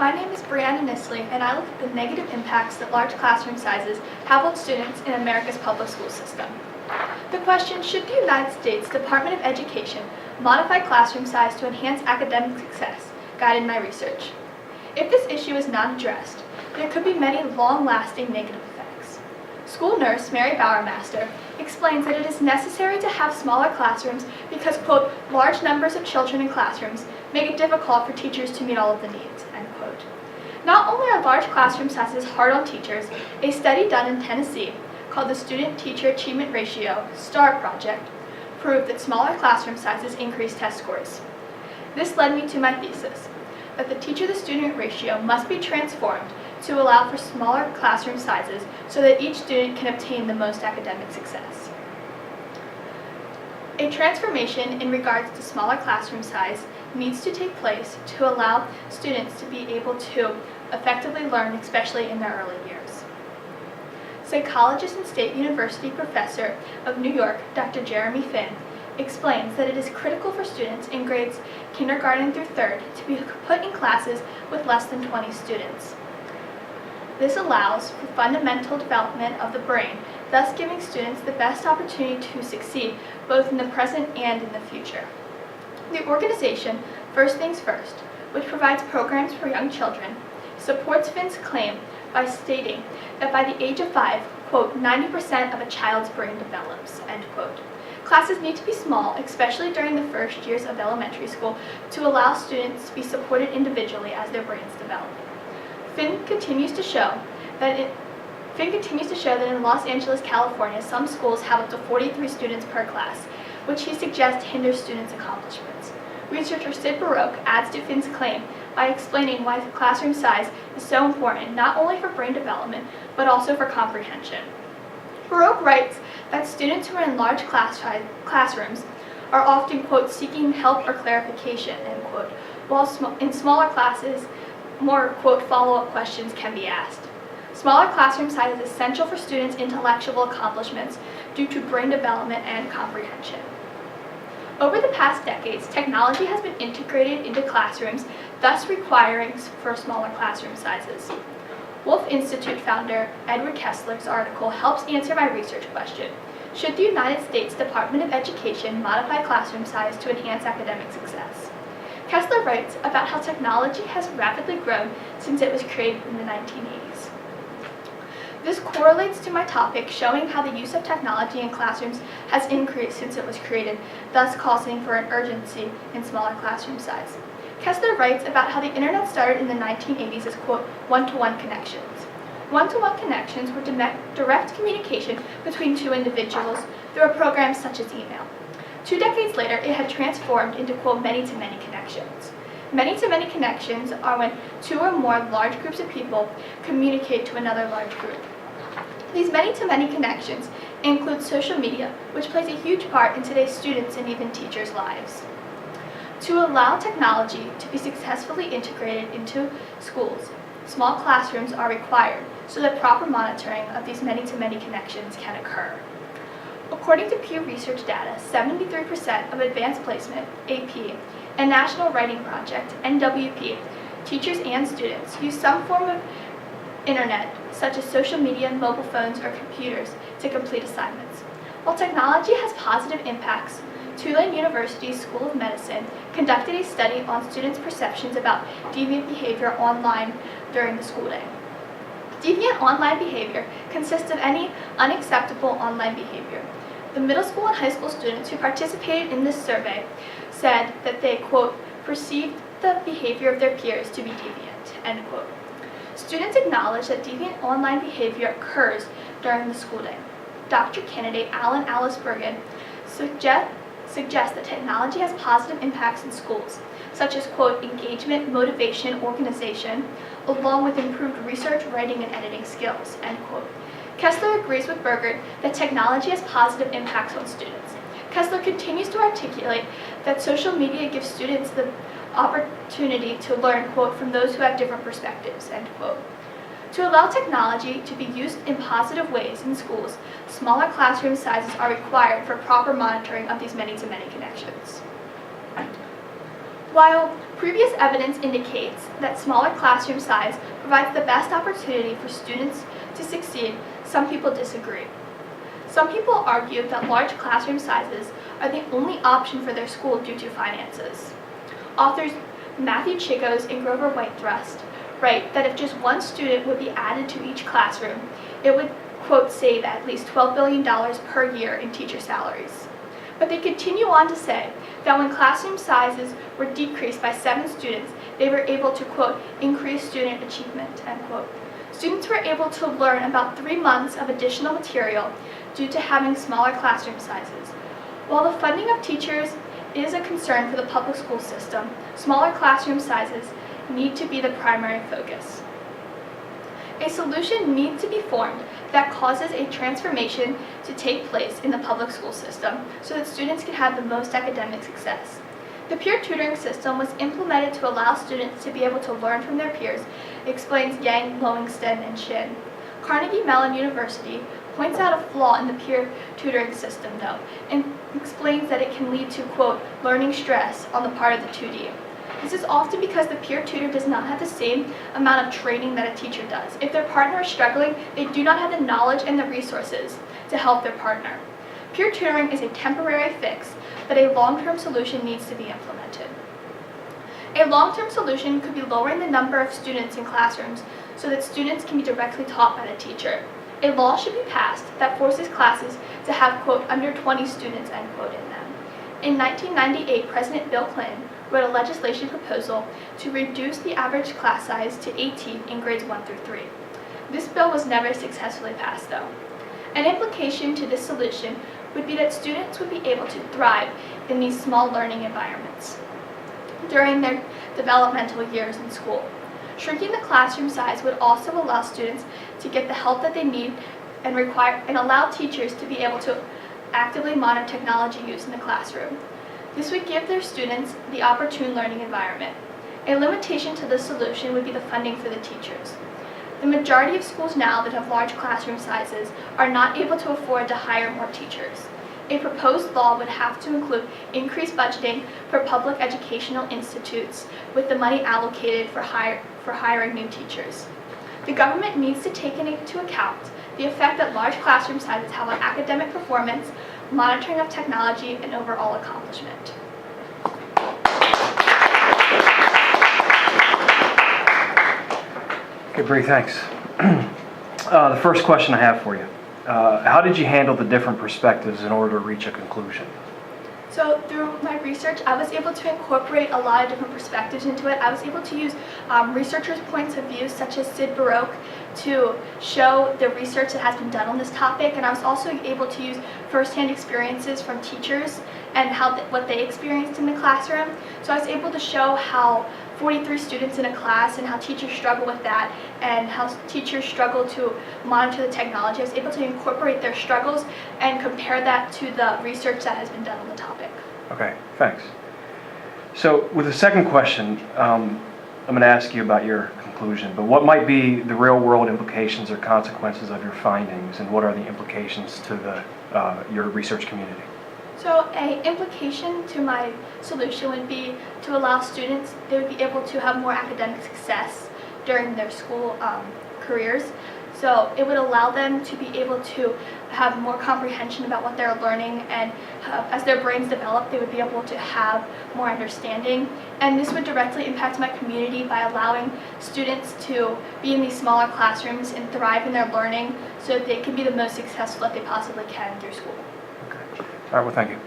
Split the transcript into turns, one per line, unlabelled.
My name is Brianna Nissley, and I look at the negative impacts that large classroom sizes have on students in America's public school system. The question, should the United States Department of Education modify classroom size to enhance academic success, guided my research. If this issue is not addressed, there could be many long-lasting negative effects. School nurse Mary Bowermaster explains that it is necessary to have smaller classrooms because, quote, large numbers of children in classrooms make it difficult for teachers to meet all of the needs, end quote. Not only are large classroom sizes hard on teachers, a study done in Tennessee called the Student-Teacher Achievement Ratio, STAR project, proved that smaller classroom sizes increase test scores. This led me to my thesis, that the teacher-to-student ratio must be transformed to allow for smaller classroom sizes so that each student can obtain the most academic success. A transformation in regards to smaller classroom size needs to take place to allow students to be able to effectively learn, especially in their early years. Psychologist and State University professor of New York, Dr. Jeremy Finn, explains that it is critical for students in grades kindergarten through 3rd to be put in classes with less than 20 students. This allows for fundamental development of the brain, thus giving students the best opportunity to succeed both in the present and in the future. The organization, First Things First, which provides programs for young children, supports Finn's claim by stating that by the age of 5, quote, 90% of a child's brain develops, end quote. Classes need to be small, especially during the first years of elementary school, to allow students to be supported individually as their brains develop. Finn continues to show that in Los Angeles, California, some schools have up to 43 students per class, which he suggests hinders students' accomplishments. Researcher Sid Baroque adds to Finn's claim by explaining why the classroom size is so important, not only for brain development, but also for comprehension. Baroque writes that students who are in large classrooms are often, quote, seeking help or clarification, end quote, while in smaller classes, more, quote, follow-up questions can be asked. Smaller classroom size is essential for students' intellectual accomplishments due to brain development and comprehension. Over the past decades, technology has been integrated into classrooms, thus requiring for smaller classroom sizes. Wolf Institute founder Edward Kessler's article helps answer my research question. Should the United States Department of Education modify classroom size to enhance academic success? Kessler writes about how technology has rapidly grown since it was created in the 1980s. This correlates to my topic, showing how the use of technology in classrooms has increased since it was created, thus causing for an urgency in smaller classroom size. Kessler writes about how the internet started in the 1980s as, quote, one-to-one connections. One-to-one connections were direct communication between two individuals through a program such as email. 2 decades later, it had transformed into, quote, many-to-many connections. Many-to-many connections are when 2 or more large groups of people communicate to another large group. These many-to-many connections include social media, which plays a huge part in today's students' and even teachers' lives. To allow technology to be successfully integrated into schools, small classrooms are required so that proper monitoring of these many-to-many connections can occur. According to Pew Research data, 73% of advanced placement, AP, and National Writing Project, NWP, teachers and students use some form of internet, such as social media, mobile phones, or computers, to complete assignments. While technology has positive impacts, Tulane University's School of Medicine conducted a study on students' perceptions about deviant behavior online during the school day. Deviant online behavior consists of any unacceptable online behavior. The middle school and high school students who participated in this survey said that they, quote, perceived the behavior of their peers to be deviant, end quote. Students acknowledge that deviant online behavior occurs during the school day. Doctor candidate Alan Bergen suggests that technology has positive impacts in schools, such as, quote, engagement, motivation, organization, along with improved research, writing, and editing skills, end quote. Kessler agrees with Berger that technology has positive impacts on students. Kessler continues to articulate that social media gives students the opportunity to learn, quote, from those who have different perspectives, end quote. To allow technology to be used in positive ways in schools, smaller classroom sizes are required for proper monitoring of these many-to-many connections. While previous evidence indicates that smaller classroom size provides the best opportunity for students to succeed, some people disagree. Some people argue that large classroom sizes are the only option for their school due to finances. Authors Matthew Chigos and Grover Whitethrust write that if just one student would be added to each classroom, it would, quote, save at least $12 billion per year in teacher salaries. But they continue on to say that when classroom sizes were decreased by 7 students, they were able to, quote, increase student achievement, end quote. Students were able to learn about 3 months of additional material due to having smaller classroom sizes. While the funding of teachers is a concern for the public school system, smaller classroom sizes need to be the primary focus. A solution needs to be formed that causes a transformation to take place in the public school system so that students can have the most academic success. The peer tutoring system was implemented to allow students to be able to learn from their peers, explains Yang, Lowingston, and Shin. Carnegie Mellon University points out a flaw in the peer tutoring system, though, and explains that it can lead to, quote, learning stress on the part of the tutee. This is often because the peer tutor does not have the same amount of training that a teacher does. If their partner is struggling, they do not have the knowledge and the resources to help their partner. Peer tutoring is a temporary fix, but a long-term solution needs to be implemented. A long-term solution could be lowering the number of students in classrooms so that students can be directly taught by the teacher. A law should be passed that forces classes to have, quote, under 20 students, end quote, in them. In 1998, President Bill Clinton wrote a legislation proposal to reduce the average class size to 18 in grades 1 through 3. This bill was never successfully passed, though. An implication to this solution would be that students would be able to thrive in these small learning environments during their developmental years in school. Shrinking the classroom size would also allow students to get the help that they need and allow teachers to be able to actively monitor technology use in the classroom. This would give their students the opportune learning environment. A limitation to this solution would be the funding for the teachers. The majority of schools now that have large classroom sizes are not able to afford to hire more teachers. A proposed law would have to include increased budgeting for public educational institutes with the money allocated for hiring new teachers. The government needs to take into account the effect that large classroom sizes have on academic performance, monitoring of technology, and overall accomplishment.
Okay, Bree, thanks. The first question I have for you, how did you handle the different perspectives in order to reach a conclusion?
So through my research, I was able to incorporate a lot of different perspectives into it. I was able to use researchers' points of view, such as Sid Baroque, to show the research that has been done on this topic, and I was also able to use firsthand experiences from teachers and what they experienced in the classroom. So I was able to show how 43 students in a class and how teachers struggle with that and how teachers struggle to monitor the technology. I was able to incorporate their struggles and compare that to the research that has been done on the topic.
Okay, thanks. So with the second question, I'm going to ask you about your conclusion, but what might be the real-world implications or consequences of your findings, and what are the implications to your research community?
So an implication to my solution would be to allow students, they would be able to have more academic success during their school careers. So it would allow them to be able to have more comprehension about what they're learning, and as their brains develop, they would be able to have more understanding. And this would directly impact my community by allowing students to be in these smaller classrooms and thrive in their learning so that they can be the most successful that they possibly can through school.
Okay. All right, well, thank you.